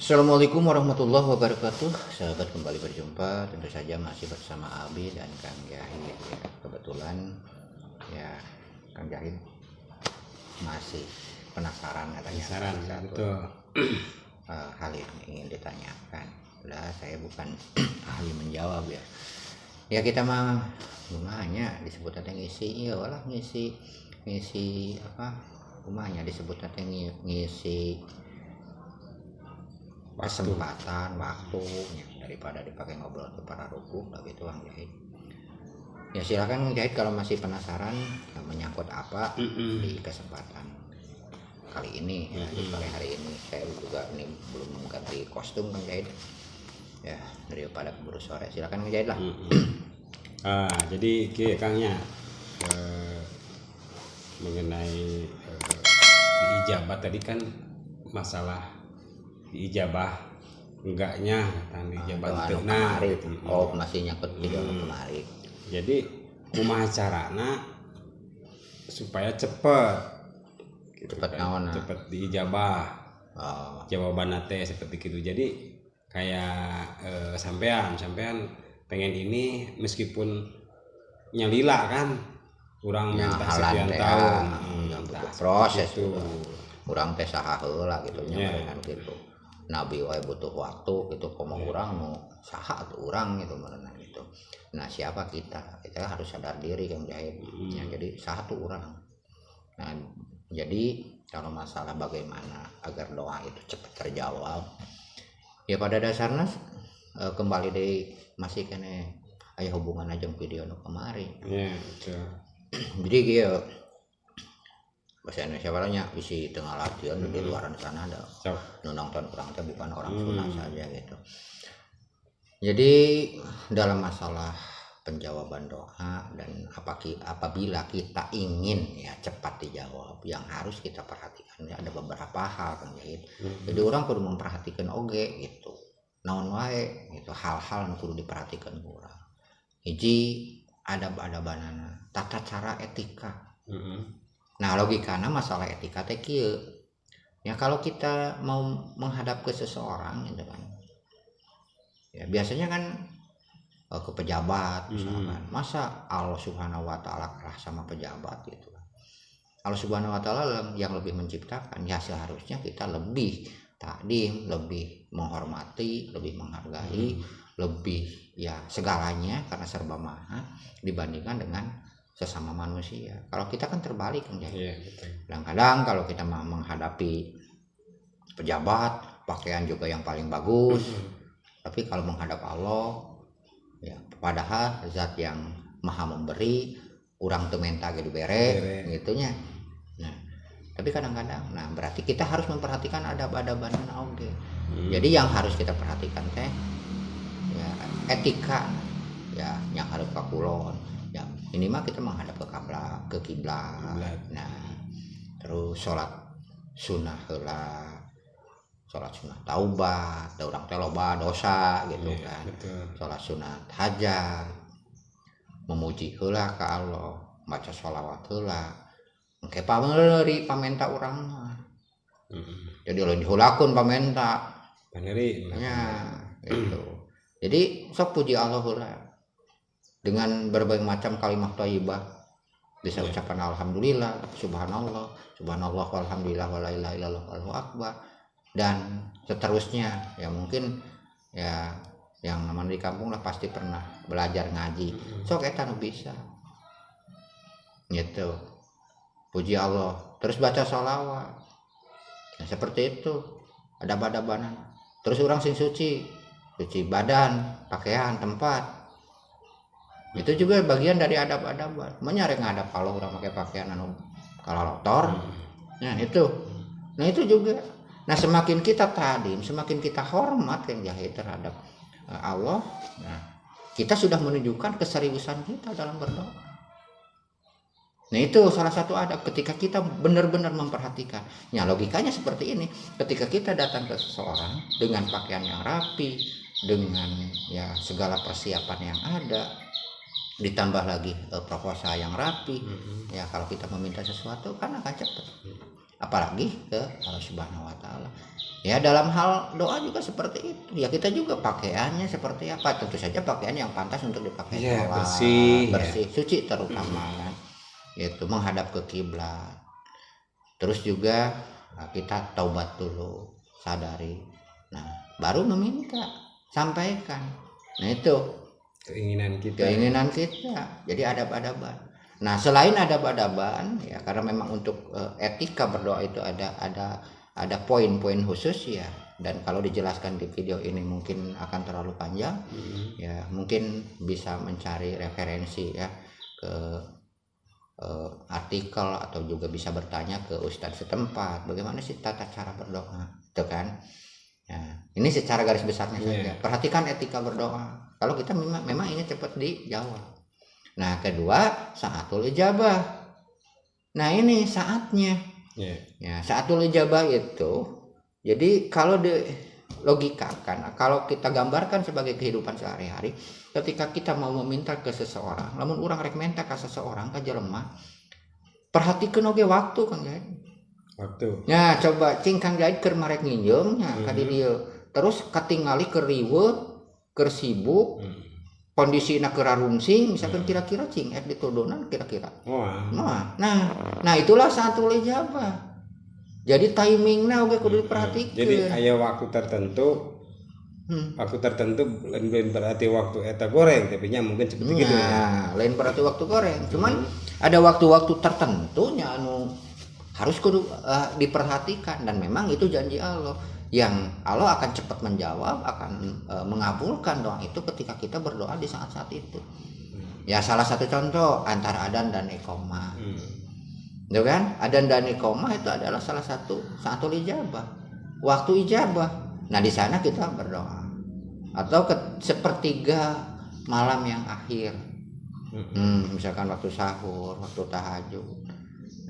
Assalamualaikum warahmatullahi wabarakatuh. Sahabat, kembali berjumpa. Tentu saja masih bersama Abi dan Kang Jahid ya. Kebetulan ya Kang Jahid masih penasaran katanya betul. Hal yang ingin ditanyakan. Udah, saya bukan ahli menjawab ya. Ya kita mah rumahnya disebut ada ngisi, ya walah ngisi apa? Rumahnya disebut ada ngisi kesempatan waktu ya, daripada dipakai ngobrol ke para rukuk begitu Kang Jahid. Ya silakan Kang Jahid kalau masih penasaran ya, menyangkut apa di kesempatan kali ini ya, di sore hari ini. Saya juga ini belum ganti kostum Kang Jahid ya, daripada keburu sore. Silakan Kang Jahid lah. Jadi Kangnya mengenai diijabah tadi kan masalah diijabah enggaknya kan diijabah gitu. Masih nyangkut video kemarin. Jadi kumaha carana supaya cepet diijabah jawaban teh seperti itu. Jadi kayak sampean pengen ini meskipun nyalila kan kurang minta sekian tahun proses itu kurang teh saha heula gitu nya kan gitu. Nabi wae butuh waktu gitu komo urang nu saha tuh urang gitu merenang gitu. Nah, siapa kita harus sadar diri Kang Jahid ya, jadi saha tuh urang. Nah, jadi kalau masalah bagaimana agar doa itu cepat terjawab ya pada dasarnya kembali dari masih kene aya hubungan aja video nu kemarin. Betul. Jadi gitu bahasa Indonesia barangnya isi tengah latihan di luar sana ada nonton kurang teh bukan orang Sunda saja gitu. Jadi dalam masalah penjawaban doa dan apabila kita ingin ya cepat dijawab, yang harus kita perhatikan ya ada beberapa hal Kang Jahid. Jadi orang perlu memperhatikan oge gitu. Naon wae gitu, hal-hal yang perlu diperhatikan kurang. Hiji adab-adabanana, tata cara etika. Nah, logikana masalah etika teh kieu. Ya kalau kita mau menghadap ke seseorang gitu kan. Ya biasanya kan ke pejabat misalkan. Masa Allah Subhanahu wa taala kalah sama pejabat gitu kan. Allah Subhanahu wa taala yang lebih menciptakan, ya seharusnya kita lebih takdim, lebih menghormati, lebih menghargai, lebih ya segalanya karena serba maha dibandingkan dengan sesama manusia. Kalau kita kan terbalik Kang Jahid. Kadang-kadang kalau kita menghadapi pejabat, pakaian juga yang paling bagus. Tapi kalau menghadap Allah, ya padahal zat yang maha memberi, urang teu menta ge dibere gitunya. Nah, tapi kadang-kadang berarti kita harus memperhatikan adab-adaban oge. Jadi yang harus kita perhatikan teh ya etika ya yang harus kakulon. Ya, ini mah kita menghadap ke kiblat. Nah, terus sholat sunnah heula, sholat sunnah taubat, da urang teh loba dosa gitu kan. Betul. Sholat sunat hajat, memuji heula ka Allah, baca sholawat heula. Engke pameuri pamenta urang mah. Jadi lain diheulakeun pamenta. Paneuri. Ya, gitu. Jadi sok puji Allah heula. Dengan berbagai macam kalimat thayyibah bisa ucapan alhamdulillah, subhanallah, walhamdulillah, wala ilaha illallah, wallahu akbar dan seterusnya. Ya mungkin ya yang namanya di kampung lah pasti pernah belajar ngaji. Sok eta nu bisa. Gitu. Puji Allah, terus baca sholawat. Nah, seperti itu. Adab-adabanan. Terus orang sing suci badan, pakaian, tempat. Itu juga bagian dari adab-adaban. Menyarek ngadap kalau orang pakai pakaian anu kalorotor. Nah, itu. Nah, itu juga. Nah, semakin kita tadim, semakin kita hormat Kang Jahid terhadap Allah, nah, kita sudah menunjukkan keseriusan kita dalam berdoa. Nah, itu salah satu adab ketika kita benar-benar memperhatikan. Ya, logikanya seperti ini. Ketika kita datang ke seseorang dengan pakaian yang rapi, dengan ya segala persiapan yang ada, ditambah lagi proposal yang rapi, ya kalau kita meminta sesuatu kan akan cepat. apalagi ke Allah Subhanahu wa taala. Ya dalam hal doa juga seperti itu. Ya kita juga pakaiannya seperti apa? Tentu saja pakaian yang pantas untuk dipakai sholat, bersih, suci terutama kan. Yaitu menghadap ke kiblat. Terus juga kita taubat dulu, sadari. Nah, baru meminta, sampaikan. Nah, itu keinginan kita. Jadi adab-adaban. Nah, selain adab-adaban ya karena memang untuk etika berdoa itu ada poin-poin khusus ya, dan kalau dijelaskan di video ini mungkin akan terlalu panjang. Ya mungkin bisa mencari referensi ya ke artikel atau juga bisa bertanya ke ustadz setempat bagaimana sih tata cara berdoa itu kan. Ya, ini secara garis besarnya saja. Perhatikan etika berdoa. Kalau kita memang ingin cepat dijawab. Nah, kedua saatul ijabah. Nah, ini saatnya. Ya, saatul ijabah itu jadi kalau dilogikakan, kalau kita gambarkan sebagai kehidupan sehari-hari, ketika kita mau meminta ke seseorang, lamun urang rek minta ke seseorang ka jelema, perhatikeun oge waktu Kang Jaid. Waktu. Nah, coba cing Kang Jaid keur marek nginjem nya ka dieu. Terus katingali keur riweuh, keur sibuk. Kondisina keur rungsing misalkan kira-kira cing ditudunan kira-kira. Nah itulah saatul ijabah. Jadi timingnya oke kudu diperhatikan. Jadi aya waktu tertentu. Waktu tertentu lain berarti waktu eta goreng tapi nya mungkin seperti gitu. Nah, lain berarti waktu goreng. Cuman ada waktu-waktu tertentunya anu harus kudu diperhatikan dan memang itu janji Allah. Yang Allah akan cepat menjawab, akan mengabulkan doa itu ketika kita berdoa di saat-saat itu. Ya salah satu contoh antara adzan dan iqamah. Itu kan? Adzan dan iqamah itu adalah salah satu saatul ijabah. Waktu ijabah. Nah, di sana kita berdoa. Atau sepertiga malam yang akhir. Misalkan waktu sahur, waktu tahajud.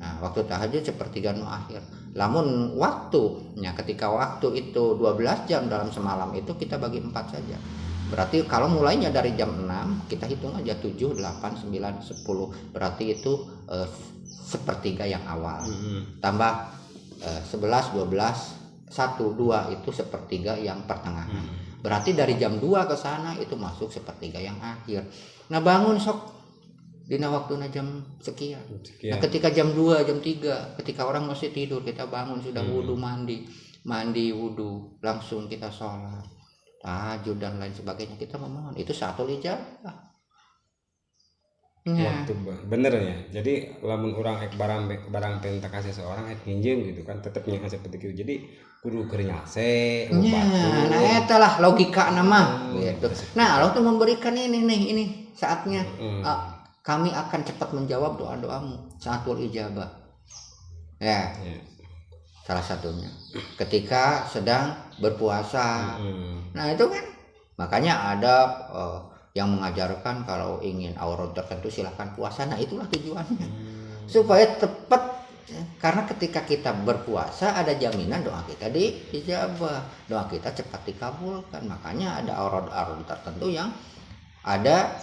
Nah, waktu tahajud sepertiga nu akhir. Lamun waktunya ketika waktu itu 12 jam dalam semalam itu kita bagi 4 saja. Berarti kalau mulainya dari jam 6 kita hitung aja 7, 8, 9, 10. Berarti itu sepertiga yang awal. Tambah 11, 12, 1, 2 itu sepertiga yang pertengahan. Berarti dari jam 2 ke sana itu masuk sepertiga yang akhir. Nah, bangun sok dina waktuna jam sekian. Nah, ketika jam 2, jam 3, ketika orang masih tidur, kita bangun sudah wudu, mandi wudu, langsung kita sholat, tahajud dan lain sebagainya, kita memohon. Itu saatul ijabah. Waktu bener ya. Jadi lamun orang barang perintah kasih seorang nginjem gitu kan tetap nyaho seperti itu. Jadi kudu keur nyase nah eta lah logika nama gitu. Nah, Allah tuh memberikan ini saatnya. Kami akan cepat menjawab doa-doamu saatul ijabah. Ya. Salah satunya ketika sedang berpuasa. Nah, itu kan makanya ada yang mengajarkan kalau ingin aurat tertentu silahkan puasa. Nah, itulah tujuannya. Supaya tepat, karena ketika kita berpuasa ada jaminan doa kita diijabah, doa kita cepat dikabulkan. Makanya ada aurat tertentu yang ada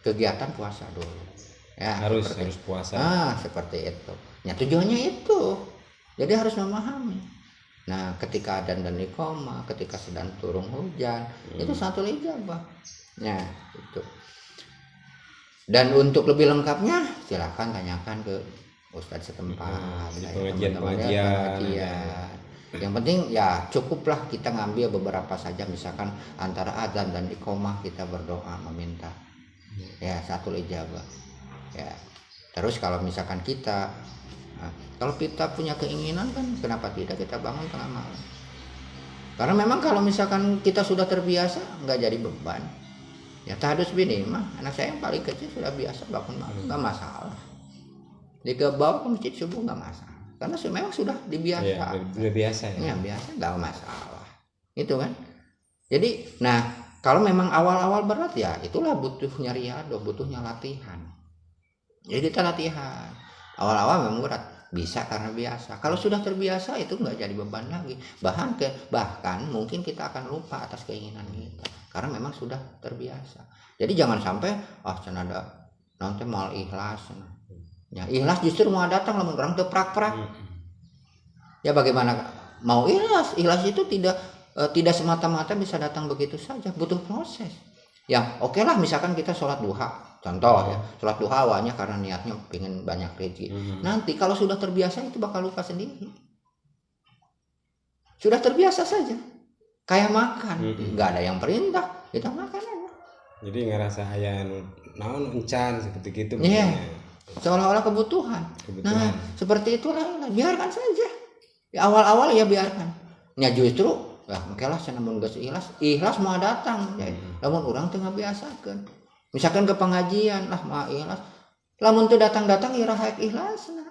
kegiatan puasa dulu ya, harus puasa. Seperti itu. Ya, tujuannya itu. Jadi harus memahami. Nah, ketika adzan dan iqamah, ketika sedang turun hujan, itu saatul ijabah. Ya, itu. Dan untuk lebih lengkapnya silakan tanyakan ke ustadz setempat, pengajian. Yang penting ya cukuplah kita ngambil beberapa saja, misalkan antara adzan dan iqamah kita berdoa meminta. Ya, saatul ijabah. Ya. Terus kalau misalkan kalau kita punya keinginan kan kenapa tidak kita bangun tengah malam. Karena memang kalau misalkan kita sudah terbiasa nggak jadi beban. Ya tahadus bini mah anak saya yang paling kecil sudah biasa bangun malam nggak masalah. Dibawa ke masjid subuh nggak masalah. Karena memang sudah dibiasa. Sudah biasa ya. Ya biasa nggak masalah. Itu kan. Jadi kalau memang awal-awal berat ya itulah butuhnya riado, butuhnya latihan. Jadi kita latihan. Awal-awal memang berat, bisa karena biasa. Kalau sudah terbiasa itu nggak jadi beban lagi. Bahkan mungkin kita akan lupa atas keinginan kita karena memang sudah terbiasa. Jadi jangan sampai cenada nanti mal ikhlas. Ya ikhlas justru mau datang lamun orang teu prak-prak. Ya bagaimana mau ikhlas? Ikhlas itu tidak semata-mata bisa datang begitu saja, butuh proses. Ya oke lah, misalkan kita sholat duha, contoh ya, sholat duha awalnya karena niatnya pengen banyak rezeki. Nanti kalau sudah terbiasa itu bakal lupa sendiri. Sudah terbiasa saja, kayak makan, nggak ada yang perintah, kita makan aja. Jadi ngerasa aya naon encan seperti gitu. Iya. Seolah-olah kebutuhan. Nah, seperti itulah, biarkan saja. Ya, awal-awal ya biarkan. Ya justru, ya mungkinlah namun geus ikhlas mau datang. Ya, namun orang tengah biasakan. Misalkan ke pengajian lah mah ikhlas. Lamun teu datang-datang ya rahaek ikhlasna.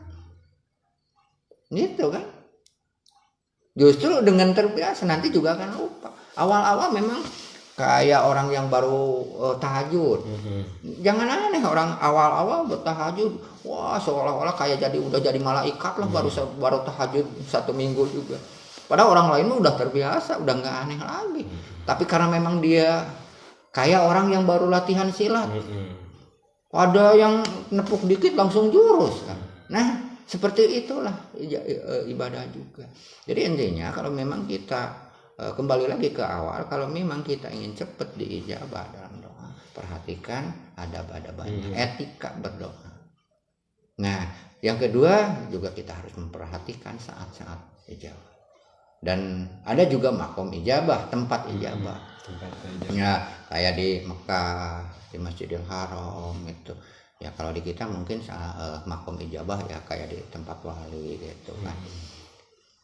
Gitu kan? Justru dengan terbiasa nanti juga akan lupa. Awal-awal memang kayak orang yang baru tahajud. Jangan aneh orang awal-awal bertahajud, wah seolah-olah kayak udah jadi malaikat lah baru tahajud 1 minggu juga. Padahal orang lain udah terbiasa, udah nggak aneh lagi. Tapi karena memang dia kayak orang yang baru latihan silat. Ada yang nepuk dikit langsung jurus kan. Nah, seperti itulah ibadah juga. Jadi intinya kalau memang kita kembali lagi ke awal, kalau memang kita ingin cepat diijabah dalam doa, perhatikan adab-adabnya, etika berdoa. Nah, yang kedua juga kita harus memperhatikan saat-saat ijabah. Dan ada juga makom ijabah, tempat ijabah. Ya, kayak di Mekah, di Masjidil Haram itu. Ya kalau di kita mungkin makom ijabah ya kayak di tempat wali gitu kan.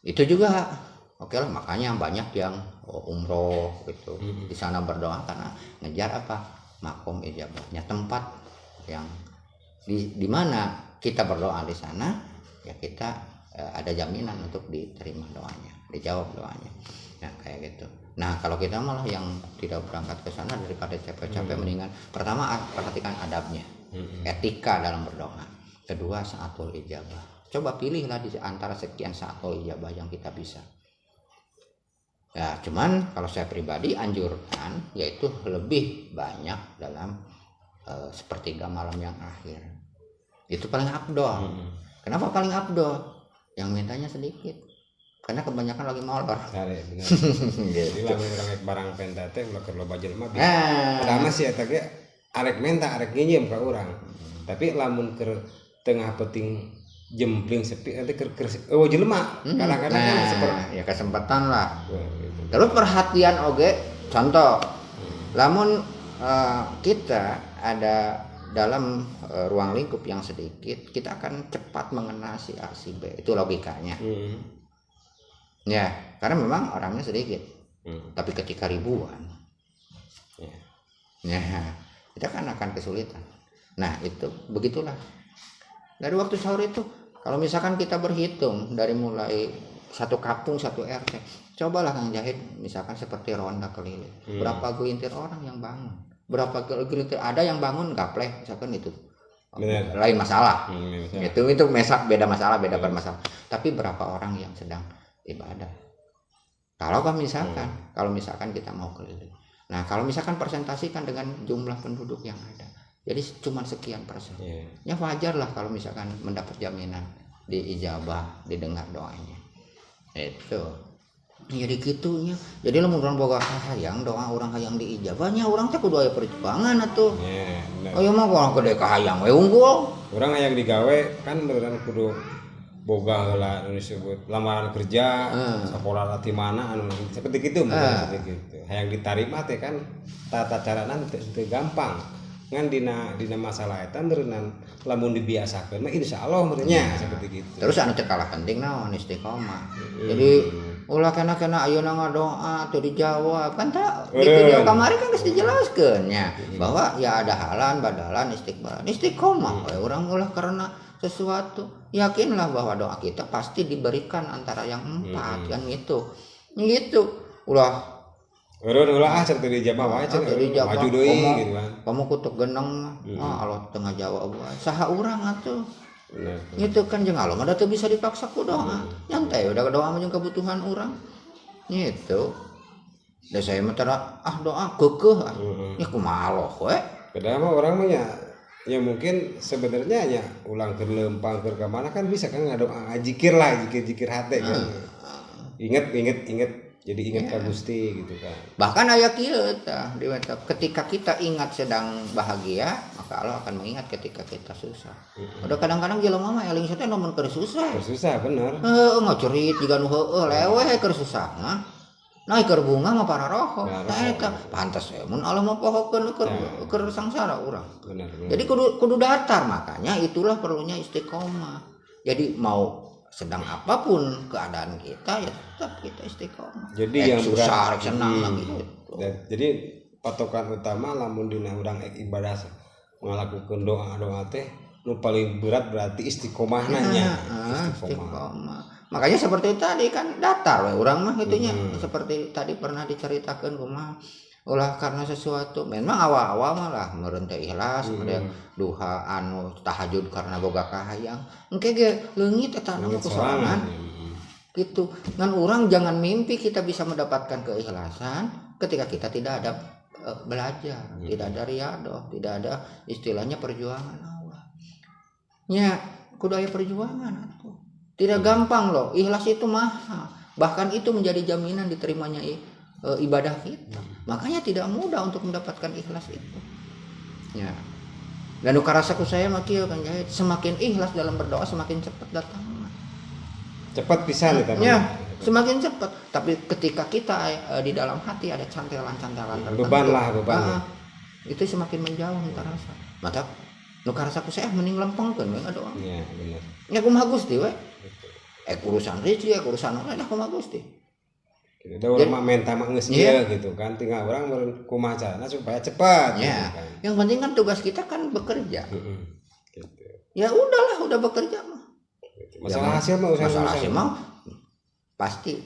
Itu juga oke lah, makanya banyak yang umroh gitu di sana berdoa karena ngejar apa, makom ijabahnya, tempat yang di mana kita berdoa di sana ya kita ada jaminan untuk diterima doanya, dijawab doanya. Nah kayak gitu. Nah kalau kita malah yang tidak berangkat ke sana daripada capek-capek, mendingan pertama perhatikan adabnya, etika dalam berdoa. Kedua saatul ijabah. Coba pilihlah di antara sekian saatul ijabah yang kita bisa. Ya cuman kalau saya pribadi anjurkan yaitu lebih banyak dalam sepertiga malam yang akhir. Itu paling afdol. Kenapa paling afdol? Yang mintanya sedikit. Karena kebanyakan lagi molor. Benar. Jadi lamun urang barang penta teh ulah keur loba jelema bisa. Pertama sih eta ge arek menta arek nginjem ka urang. Tapi lamun keur tengah penting jempling sepi nanti keur jelema. Kadang-kadang kan ya kesempatan lah. Terus perhatian oge, contoh. Lamun kita ada dalam ruang lingkup yang sedikit, kita akan cepat mengenal si A si B. Itu logikanya. Ya, karena memang orangnya sedikit. Tapi ketika ribuan, ya, kita kan akan kesulitan. Nah, itu begitulah. Dari waktu sahur itu, kalau misalkan kita berhitung dari mulai satu kampung, satu RT, cobalah Kang Jahid, misalkan seperti ronda keliling. Berapa gelintir orang yang bangun? Berapa gelintir ada yang bangun gapleh, misalkan itu. Bener. Lain masalah. Itu beda masalah, beda permasalahan. Tapi berapa orang yang sedang ibadah? Kalau misalkan kita mau keliling. Nah, kalau misalkan presentasikan dengan jumlah penduduk yang ada. Jadi cuma sekian persen. Ya wajar lah kalau misalkan mendapat jaminan diijabah, didengar doanya. Itu. Jadi gitunya. Jadi lamun urang boga kahayang doa urang hayang diijabahnya, urang teh kudu aya perjuangan atuh. Oh ya mah urang gede kahayang we unggul. Urang hayang digawe kan beneran kudu boga heula anu disebut lamaran kerja, sapola di mana anu seperti gitu, seperti gitu. Hayang ditarima teh kan tata carana teu gampang. Ngan dina masalah eta meureunna lamun dibiasakeun mah insyaallah meureunnya seperti gitu. Terus anu teh kalah penting naon istiqomah. Jadi ulah kena ayeuna ngadoa teu dijawab kan tah di video kamari kan geus dijelaskeun nya bahwa ya ada halan badalan istiqomah we urang ulah karena sesuatu yakinlah bahwa doa kita pasti diberikan antara yang 4 kan gitu ulah cenah dijawab wae cenah maju deui gitu kan kamu kutuk geneng Allah tengah jawab wae saha urang atuh gitu kan jeung Allah mah teu bisa dipaksa ku doa nyantai udah doa mah jeung kebutuhan urang gitu da saya mah doa keukeuh ya kumaha Allah we padahal mah urang mah nya Ya mungkin sebenarnya ya ulang ke lempang ke mana kan bisa kan ngadoa zikir lah, zikir hati kan. Ingat jadi ingat ka Gusti gitu kan. Bahkan aya kieu tah di weta, ketika kita ingat sedang bahagia, maka Allah akan mengingat ketika kita susah. Udah kadang-kadang jelema mah eling teh lamun keur susah. Susah bener. Ngacerit jiga nu heueuh leweh keur susah mah. Nah keur bunga mah para roho. Tah eta pantes mun Allah mah pohokeun keur sangsara urang. Bener. Jadi kudu datar, makanya itulah perlunya istiqomah. Jadi mau sedang apapun keadaan kita ya tetap kita istiqomah. Jadi yang susah senang lagi gitu. Jadi patokan utama lamun dina urang ibadah ngalakukeun doa teh nu paling berat berarti istiqomahna nya. Istiqomah. Makanya seperti tadi kan datar we urang mah gitunya. Seperti tadi pernah diceritakeun kumaha ulah karena sesuatu memang awal-awal malah meureun teh ikhlas ada duha anu tahajud karena boga kahayang engke ge leungit eta anu kusorangan gitu ngan urang jangan mimpi kita bisa mendapatkan keikhlasan ketika kita tidak ada belajar tidak ada riyadhah tidak ada istilahnya perjuangan Allah nya kudu aya perjuangan atuh tidak gampang loh ikhlas itu mahal bahkan itu menjadi jaminan diterimanya ibadah kita. Makanya tidak mudah untuk mendapatkan ikhlas itu. Ya. Dan ukarasaku saya mah kieu kan Jahit, semakin ikhlas dalam berdoa semakin cepat datangnya. Cepat pisan eta. Ya, semakin cepat. Tapi ketika kita di dalam hati ada cantelan-cantelan beban. Itu semakin menjauh ukarasa. Maka ukarasaku saya mending lempengkeun we doa. Iya, benar. Ya kumaha Gusti we. Urusan rezeki, urusan lain kumaha Gusti. Udah orang minta geus gitu kan tinggal orang kumaha carana supaya cepat ya. Gitu kan. Yang penting kan tugas kita kan bekerja gitu. Ya udahlah udah bekerja mah gitu. Masalah hasil mah pasti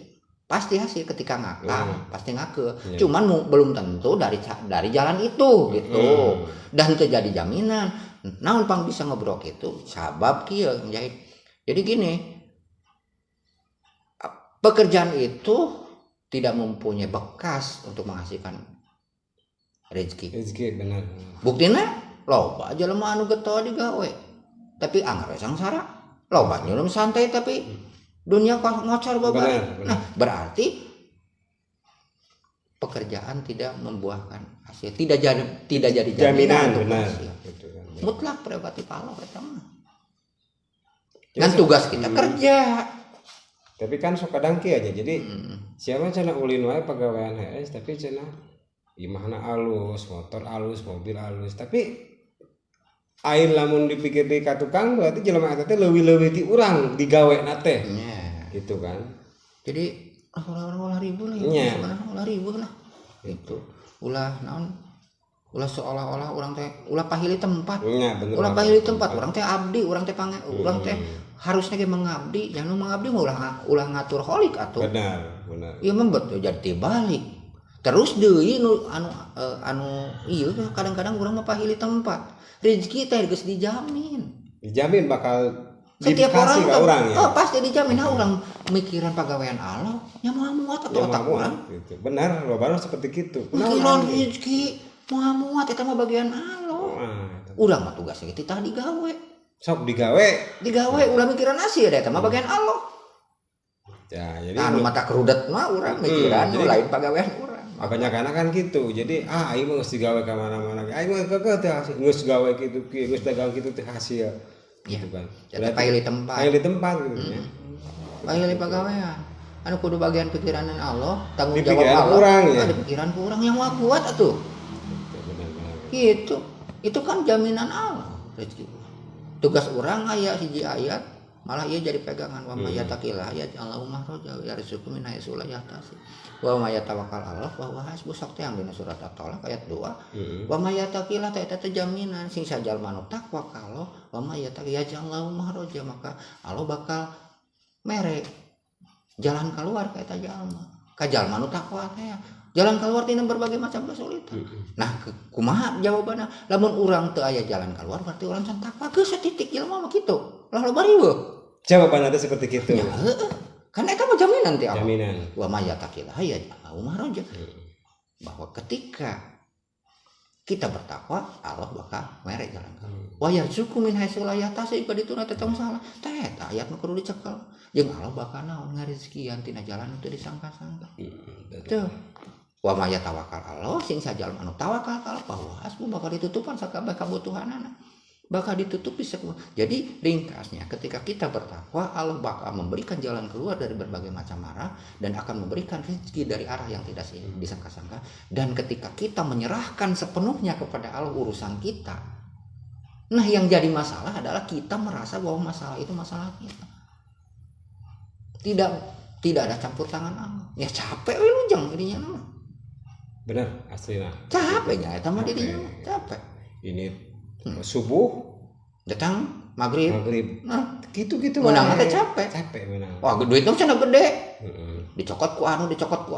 hasil ketika ngakak pasti ngake cuman belum tentu dari jalan itu gitu dan terjadi jaminan naon pang bisa ngebrok itu sabab kieu jadi gini pekerjaan itu tidak mempunyai bekas untuk menghasilkan rezeki benar. Buktinya loba jelema anu getol digawe tapi anggar sangsara loba nyurum santai tapi dunia ngocor babari. Nah berarti pekerjaan tidak membuahkan hasil tidak jadi jaminan benar gitu kan. Mutlak prerogatif Allah eta mah dan tugas kita kerja. Tapi kan sok kadang kieu aja jadi siapa cenah ulin wae pagawean HS tapi cenah imahna alus, motor alus, mobil alus tapi ain lamun dipikir di ka tukang berarti jelema eta teh leuwih-leuwih ti urang digaweana teh. Gitu kan. Jadi ulah ribu lah ya. Ulah ribu lah. Gitu. Ulah naon? Ulah seolah-olah urang teh ulah pahili tempat. Ulah pahili tempat urang teh abdi, urang teh urang teh harusnya ge mengabdi, jangan mengabdi mah ulah ngatur holik atuh. Benar. Ieu mah betul jadi balik. Terus deui anu ieu kadang-kadang urang mah pahili tempat. Rezeki teh geus dijamin. Dijamin bakal setiap orang ka urang ya. Oh, pasti dijamin urang mikiran pagawean Allah, nya moal muat atuh otak urang. Gitu. Benar, lobana seperti kitu. Mikiran rezeki moal muat eta mah bagian Allah. Urang mah tugasna kitu tah digawe. Sok digawe ulah mikiran asih eta mah bagian Allah. Ya, jadi anu mata kerudet mah urang mikiran lain pagawean urang. Makanya kan gitu. Jadi aing mah geus digawe ka mana-mana. Aing mah keukeut teh hasil geus gawe kitu geus dagang kitu teh hasil. Gitu kan. Jadi pahili tempat gitu ya. Pahili pagawean. Anu kudu bagian pikiran Allah, tanggung jawab Allah. Urang ya. Ada pikiran ku urang yang kuat atuh. Gitu. Itu kan jaminan Allah rezeki. Tugas orang aya hiji ayat malah ia jadi pegangan wa may yattaqillah ya Allahumma raja ya rizqu min haitsu la yahtasib wa may tawakkal Allah wa huwa hasbuh sakti yang dina surat at-talaq ayat 2 wa may yattaqillah eta teh jaminan sing sajal manuk takwa kalau wa may yattaqi ya Allahumma raja maka Allah bakal mere jalan keluar ka eta jalma ka jalma nu takwa teh jalan keluar tina berbagai macam kesulitan. Nah, kumaha jawabanna? Lamun urang teu aya jalan keluar berarti urang can takwa geus satitik jelema mah kitu. Lah loba riweuh. Jawabanna teh seperti kitu. Ya, kan eta mah jaminan ti Allah. Jaminan. Wa may yattaqillah ya Allahumma raja. Bahwa ketika kita bertakwa Allah bakal mere jalan kaluar. Wa yarzuqu min haitsu la yahtasib kadituna tetong salah. Tah eta aya nu kudu dicekel. Jeung Allah bakal naon ngarezekian tina jalan teu disangka-sangka. Tuh. Wa may tawakkal Allah sing sajalma anu tawakal ka Allah bahwa hasbu bakal ditutupan sakabeh kabutuhanana. Bakal ditutupi semua. Jadi ringkasnya ketika kita bertakwa Allah bakal memberikan jalan keluar dari berbagai macam arah dan akan memberikan rezeki dari arah yang tidak disangka-sangka. Dan ketika kita menyerahkan sepenuhnya kepada Allah urusan kita, nah yang jadi masalah adalah kita merasa bahwa masalah itu masalah kita. Tidak ada campur tangan Allah. Ya capek we lujang dirinya mah. Bener aslina. Capeknya eta mah dirinya mah capek. Ini subuh datang maghrib. Nah gitu-gitu menang teh capek menang. Wah duitnya cenah gede. Dicokot ku anu dicokot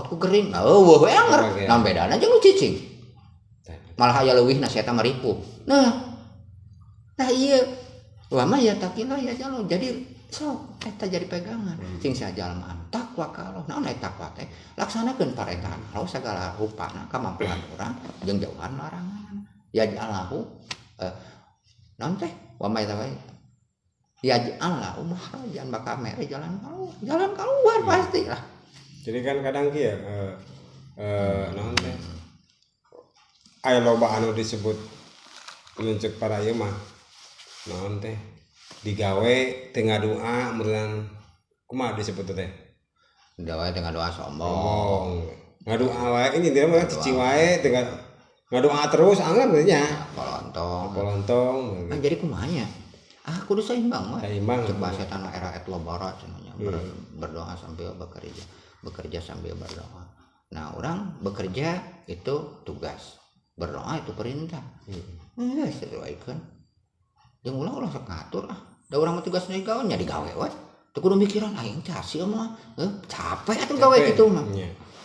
ku gering. Weuh we anger. Nah bedana jeung nu cicing. Malah aya leuwihna sia eta maripuh. Nah ieu wa ma ya taqilah ya jalur. Jadi sok eta jadi pegangan. Sing sajalma takwa ka Allah. Naon eta takwa teh? Laksanakeun parentehan Allah sagala rupana kamampuan urang jeung jauhan larangan. Ya Allahu naon teh wa may tawai ya Allahu mahrajan bakal mere jalan keluar pasti lah. Jadi kan kadang kieu naon teh aya loba anu disebut nuncuk para ieu mah naon teh digawe teu ngadoa meureun kumaha disebut teh digawe teu ngadoa sombong ngadoa wae ini dia mah cici wae teu ngadoa terus anggar nya polontong nah, jadi kumanya kudu seimbang mah seimbang coba setan era lobara cenanya berdoa sambil bekerja sambil berdoa. Nah orang bekerja itu tugas, berdoa itu perintah. Ya sesuaikan jeung ulah sok ngatur da urang mah tugasna digawe we teu kudu mikiran aing teh hasil mah capek atuh gawe kitu mah.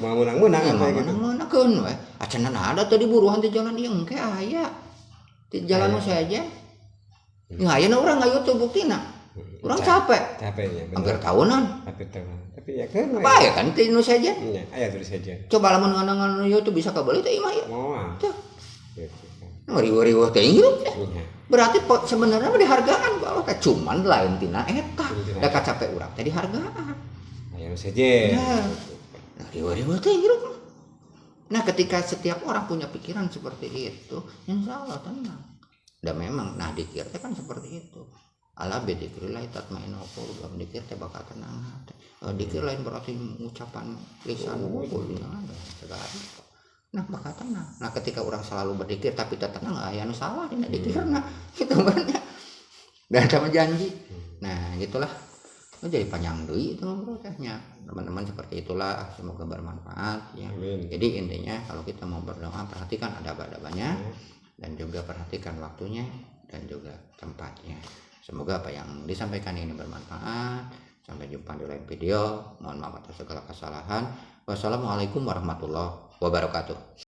Mau menang-menang apa gitu. Menang-menangkeun we. Acenna ada tadi buruhan di jalan ieu engke aya. Di jalan saja. Yang ayeuna urang ngayu teu buktina. Urang capeknya. Hampir tahunan. Tapi ya kan. Apa ya kan teh nu saja? Iya, aya tulis saja. Coba lamun nganangan ieu teh bisa kabeli teh imah ieu. Moal. Teh. Riweuh-riweuh teh hirup teh. Berarti sebenarnya dihargaan ku Allah teh cuman lain tina eta. Da kacapek urang teh dihargaan. Aya saja. Riweuh teh hirup. Nah, ketika setiap orang punya pikiran seperti itu, insya Allah tenang. Dan memang, nah dikir teh kan seperti itu. Ala bidzikrillah tatmainnul qulub. Dikir teh bakal tenang hati. Dikir lain berarti ucapan lisan mulutnya ada segala. Nah, bakal tenang. Nah, ketika orang selalu berdikir tapi tak tenang, aya nu salah dina dikirna. Kitu banyak. Dan sama janji. Nah, gitulah. Jadi panjang deui itu ngobrolnya. Teman-teman seperti itulah, semoga bermanfaat ya. Jadi intinya kalau kita mau berdoa perhatikan adab-adabnya dan juga perhatikan waktunya dan juga tempatnya. Semoga apa yang disampaikan ini bermanfaat. Sampai jumpa di lain video. Mohon maaf atas segala kesalahan. Wassalamualaikum warahmatullahi wabarakatuh.